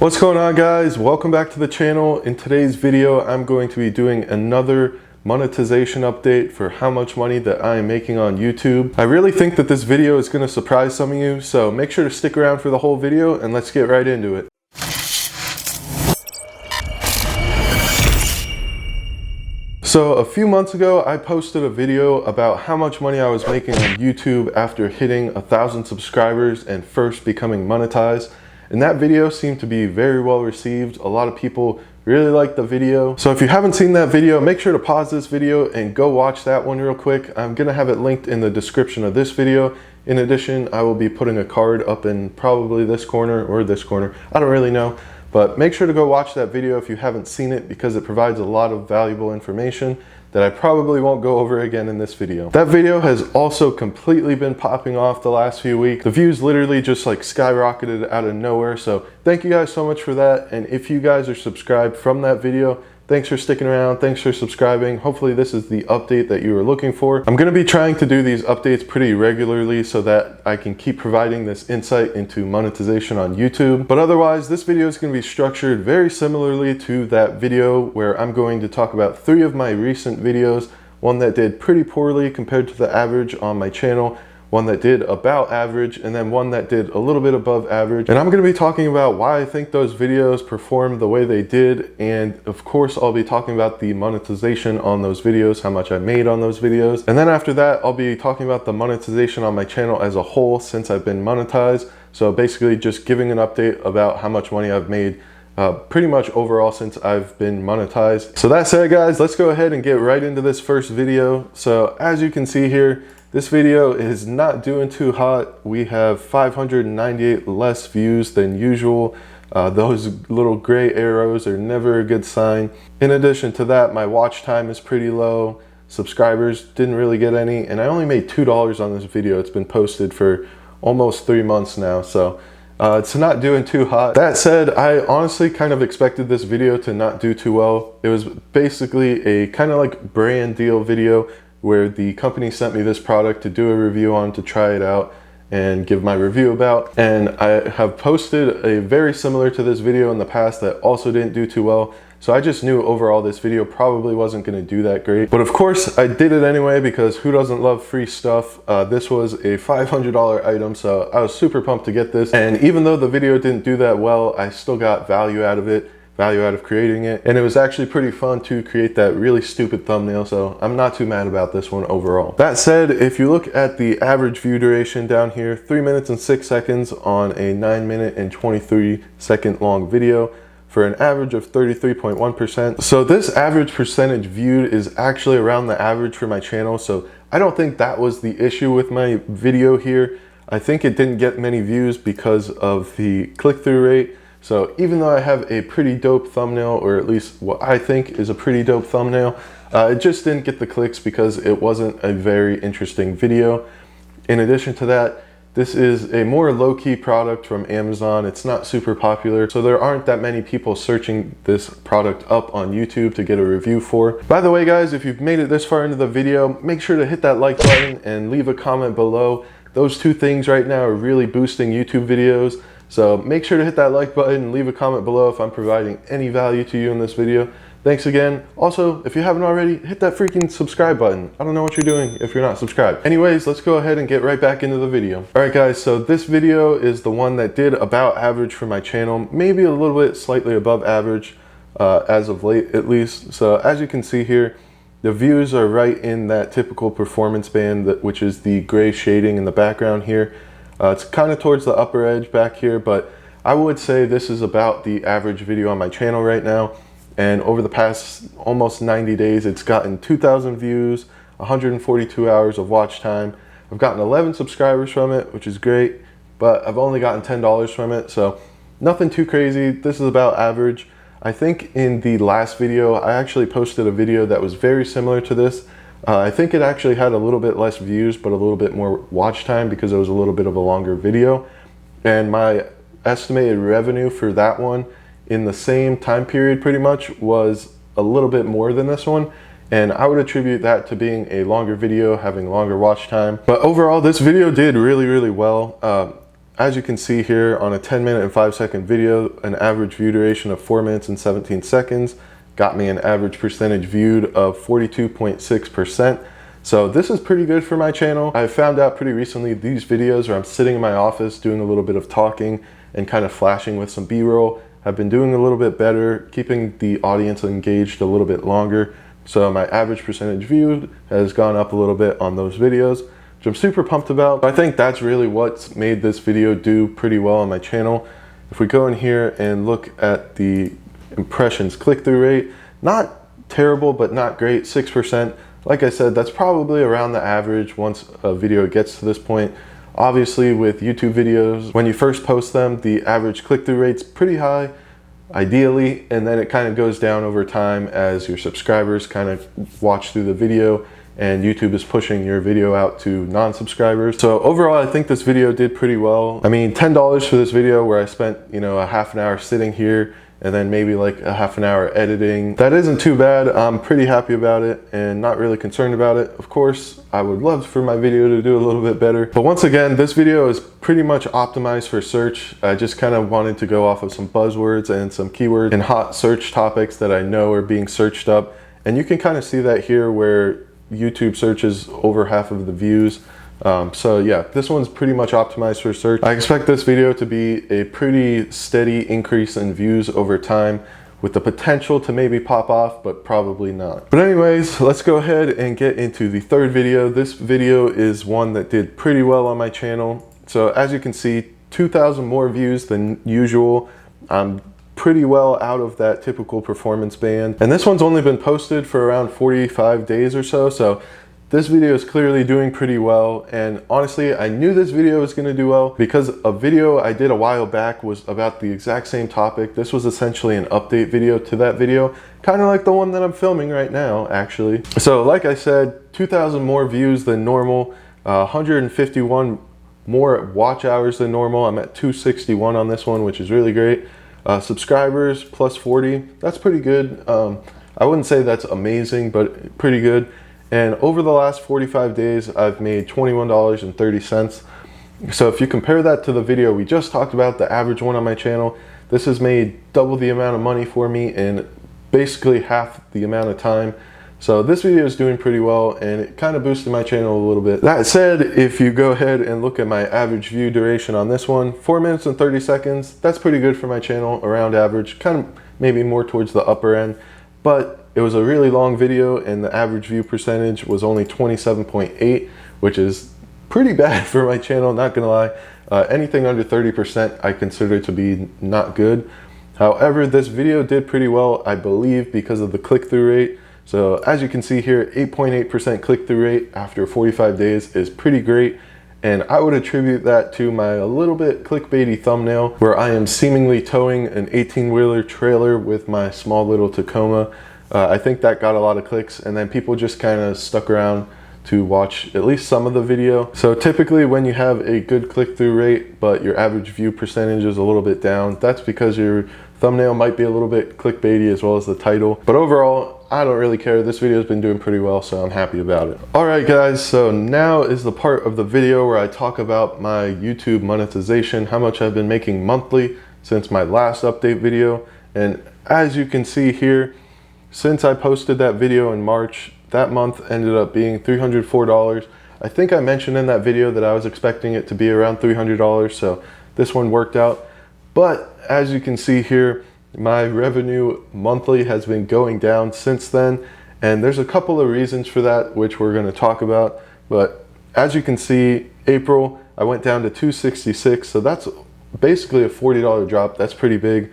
What's going on, guys? Welcome back to the channel. In today's video, I'm going to be doing another monetization update for how much money that I am making on YouTube. I really think that this video is going to surprise some of you, so make sure to stick around for the whole video and let's get right into it. So a few months ago, I posted a video about how much money I was making on YouTube after hitting 1,000 subscribers and first becoming monetized. And that video seemed to be very well received. A lot of people really liked the video. So if you haven't seen that video, make sure to pause this video and go watch that one real quick. I'm gonna have it linked in the description of this video. In addition, I will be putting a card up in probably this corner or this corner. I don't really know. But make sure to go watch that video if you haven't seen it, because it provides a lot of valuable information that I probably won't go over again in this video. That video has also completely been popping off the last few weeks. The views literally just like skyrocketed out of nowhere. So thank you guys so much for that. And if you guys are subscribed from that video, thanks for sticking around. Thanks for subscribing. Hopefully this is the update that you were looking for. I'm gonna be trying to do these updates pretty regularly so that I can keep providing this insight into monetization on YouTube. But otherwise, this video is gonna be structured very similarly to that video where I'm going to talk about 3 of my recent videos, one that did pretty poorly compared to the average on my channel, one that did about average, and then one that did a little bit above average. And I'm going to be talking about why I think those videos performed the way they did, and of course I'll be talking about the monetization on those videos, how much I made on those videos. And then after that, I'll be talking about the monetization on my channel as a whole since I've been monetized. So basically just giving an update about how much money I've made pretty much overall since I've been monetized. So that said, guys, let's go ahead and get right into this first video. So as you can see here, this video is not doing too hot. We have 598 less views than usual. Those little gray arrows are never a good sign. In addition to that, my watch time is pretty low. Subscribers didn't really get any, and I only made $2 on this video. It's been posted for almost 3 months now, so it's not doing too hot. That said, I honestly kind of expected this video to not do too well. It was basically a kind of like brand deal video where the company sent me this product to do a review on, to try it out and give my review about. And I have posted a very similar to this video in the past that also didn't do too well. So I just knew overall this video probably wasn't gonna do that great. But of course I did it anyway, because who doesn't love free stuff? This was a $500 item, so I was super pumped to get this. And even though the video didn't do that well, I still got value out of it. Value out of creating it, and it was actually pretty fun to create that really stupid thumbnail, so I'm not too mad about this one overall. That said, if you look at the average view duration down here, 3 minutes and 6 seconds on a 9 minute and 23 second long video for an average of 33.1%. So this average percentage viewed is actually around the average for my channel, so I don't think that was the issue with my video here. I think it didn't get many views because of the click-through rate. So even though I have a pretty dope thumbnail, or at least what I think is a pretty dope thumbnail, it just didn't get the clicks because it wasn't a very interesting video. In addition to that, this is a more low-key product from Amazon. It's not super popular, so there aren't that many people searching this product up on YouTube to get a review for. By the way, guys, if you've made it this far into the video, make sure to hit that like button and leave a comment below. Those 2 things right now are really boosting YouTube videos. So make sure to hit that like button and leave a comment below if I'm providing any value to you in this video. Thanks again. Also, if you haven't already, hit that freaking subscribe button. I don't know what you're doing if you're not subscribed. Anyways, let's go ahead and get right back into the video. All right, guys, so this video is the one that did about average for my channel, maybe a little bit slightly above average as of late at least. So as you can see here, the views are right in that typical performance band, which is the gray shading in the background here. It's kind of towards the upper edge back here, but I would say this is about the average video on my channel right now. And over the past almost 90 days, it's gotten 2,000 views, 142 hours of watch time. I've gotten 11 subscribers from it, which is great, but I've only gotten $10 from it, so nothing too crazy. This is about average. I think in the last video, I actually posted a video that was very similar to this. I think it actually had a little bit less views, but a little bit more watch time because it was a little bit of a longer video. And my estimated revenue for that one in the same time period pretty much was a little bit more than this one. And I would attribute that to being a longer video, having longer watch time. But overall, this video did really, really well. as you can see here on a 10-minute and 5-second video, an average view duration of 4 minutes and 17 seconds got me an average percentage viewed of 42.6%. So this is pretty good for my channel. I found out pretty recently these videos where I'm sitting in my office doing a little bit of talking and kind of flashing with some B-roll have been doing a little bit better, keeping the audience engaged a little bit longer. So my average percentage viewed has gone up a little bit on those videos, which I'm super pumped about. I think that's really what's made this video do pretty well on my channel. If we go in here and look at the impressions click-through rate, not terrible, but not great, 6%. Like I said, that's probably around the average once a video gets to this point. Obviously with YouTube videos, when you first post them, the average click-through rate's pretty high, ideally, and then it kind of goes down over time as your subscribers kind of watch through the video and YouTube is pushing your video out to non-subscribers. So overall, I think this video did pretty well. I mean, $10 for this video where I spent, you know, a half an hour sitting here and then maybe like a half an hour editing. That isn't too bad. I'm pretty happy about it and not really concerned about it. Of course, I would love for my video to do a little bit better. But once again, this video is pretty much optimized for search. I just kind of wanted to go off of some buzzwords and some keywords and hot search topics that I know are being searched up. And you can kind of see that here where YouTube searches over half of the views. So yeah, this one's pretty much optimized for search. I expect this video to be a pretty steady increase in views over time with the potential to maybe pop off, but probably not. But anyways, let's go ahead and get into the third video. This video is one that did pretty well on my channel. So as you can see, 2,000 more views than usual. I'm pretty well out of that typical performance band. And this one's only been posted for around 45 days or so. So this video is clearly doing pretty well, and honestly, I knew this video was going to do well because a video I did a while back was about the exact same topic. This was essentially an update video to that video, kind of like the one that I'm filming right now, actually. So like I said, 2,000 more views than normal, 151 more watch hours than normal. I'm at 261 on this one, which is really great. Subscribers plus 40, that's pretty good. I wouldn't say that's amazing, but pretty good. And over the last 45 days, I've made $21.30. So if you compare that to the video we just talked about, the average one on my channel, this has made double the amount of money for me in basically half the amount of time. So this video is doing pretty well and it kind of boosted my channel a little bit. That said, if you go ahead and look at my average view duration on this one, 4 minutes and 30 seconds, that's pretty good for my channel, around average, kind of maybe more towards the upper end. But it was a really long video and the average view percentage was only 27.8, which is pretty bad for my channel, not gonna lie. Anything under 30% I consider to be not good. However, this video did pretty well, I believe, because of the click-through rate. So as you can see here, 8.8% click-through rate after 45 days is pretty great. And I would attribute that to my a little bit clickbaity thumbnail where I am seemingly towing an 18-wheeler trailer with my small little Tacoma. I think that got a lot of clicks, and then people just kind of stuck around to watch at least some of the video. So typically when you have a good click-through rate but your average view percentage is a little bit down, that's because your thumbnail might be a little bit clickbaity as well as the title. But overall, I don't really care. This video has been doing pretty well, so I'm happy about it. Alright guys, so now is the part of the video where I talk about my YouTube monetization, how much I've been making monthly since my last update video. And as you can see here, since I posted that video in March, that month ended up being $304. I think I mentioned in that video that I was expecting it to be around $300, so this one worked out. But as you can see here, my revenue monthly has been going down since then, and there's a couple of reasons for that, which we're going to talk about. But as you can see, April, I went down to $266, so that's basically a $40 drop. That's pretty big.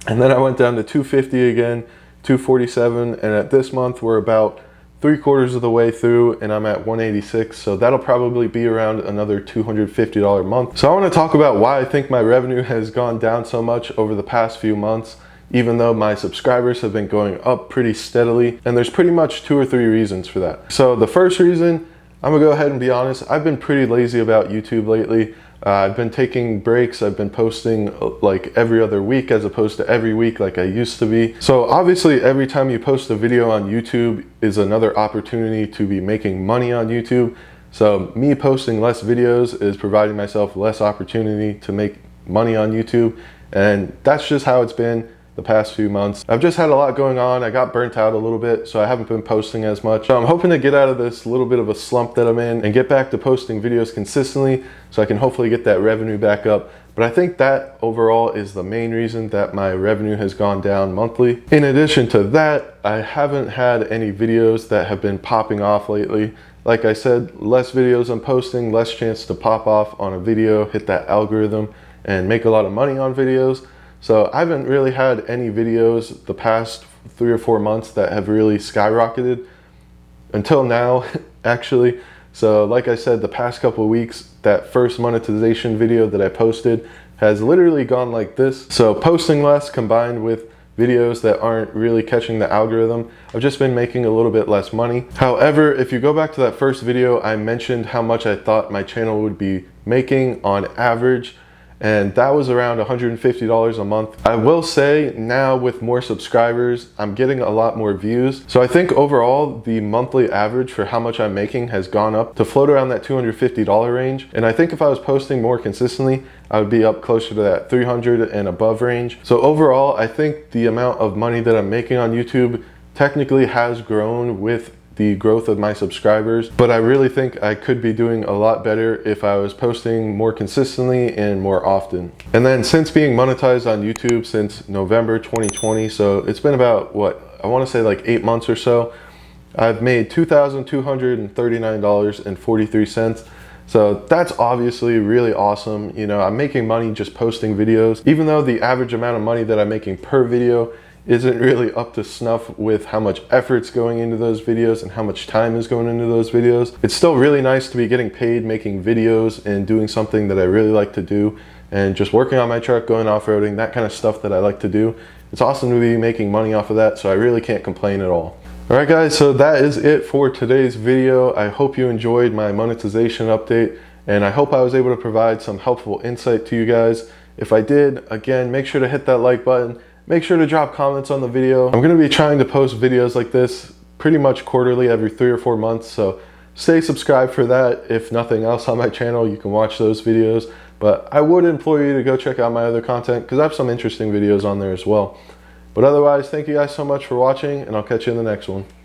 And then I went down to $250 again, $247, and at this month we're about 3/4 of the way through and I'm at $186, so that'll probably be around another $250 a month. So I want to talk about why I think my revenue has gone down so much over the past few months, even though my subscribers have been going up pretty steadily, and there's pretty much 2 or 3 reasons for that. So the first reason, I'm gonna go ahead and be honest, I've been pretty lazy about YouTube lately. I've been taking breaks. I've been posting like every other week as opposed to every week like I used to be. So obviously every time you post a video on YouTube is another opportunity to be making money on YouTube. So me posting less videos is providing myself less opportunity to make money on YouTube, and that's just how it's been the past few months. I've just had a lot going on. I got burnt out a little bit, so I haven't been posting as much. So I'm hoping to get out of this little bit of a slump that I'm in and get back to posting videos consistently so I can hopefully get that revenue back up. But I think that overall is the main reason that my revenue has gone down monthly. In addition to that, I haven't had any videos that have been popping off lately. Like I said, less videos I'm posting, less chance to pop off on a video, hit that algorithm, and make a lot of money on videos. So I haven't really had any videos the past 3 or 4 months that have really skyrocketed until now, actually. So like I said, the past couple of weeks, that first monetization video that I posted has literally gone like this. So posting less combined with videos that aren't really catching the algorithm, I've just been making a little bit less money. However, if you go back to that first video, I mentioned how much I thought my channel would be making on average, and that was around $150 a month. I will say now with more subscribers, I'm getting a lot more views. So I think overall, the monthly average for how much I'm making has gone up to float around that $250 range. And I think if I was posting more consistently, I would be up closer to that 300 and above range. So overall, I think the amount of money that I'm making on YouTube technically has grown with the growth of my subscribers, but I really think I could be doing a lot better if I was posting more consistently and more often. And then since being monetized on YouTube since November 2020, so it's been about, what, I want to say like 8 months or so, I've made $2,239.43. So that's obviously really awesome. You know, I'm making money just posting videos, even though the average amount of money that I'm making per video isn't really up to snuff with how much effort's going into those videos and how much time is going into those videos. It's still really nice to be getting paid making videos and doing something that I really like to do, and just working on my truck, going off-roading, that kind of stuff that I like to do. It's awesome to be making money off of that, so I really can't complain at all. Alright guys, so that is it for today's video. I hope you enjoyed my monetization update, and I hope I was able to provide some helpful insight to you guys. If I did, again, make sure to hit that like button. Make sure to drop comments on the video. I'm going to be trying to post videos like this pretty much quarterly every 3 or 4 months, so stay subscribed for that. If nothing else on my channel, you can watch those videos, but I would implore you to go check out my other content because I have some interesting videos on there as well. But otherwise, thank you guys so much for watching, and I'll catch you in the next one.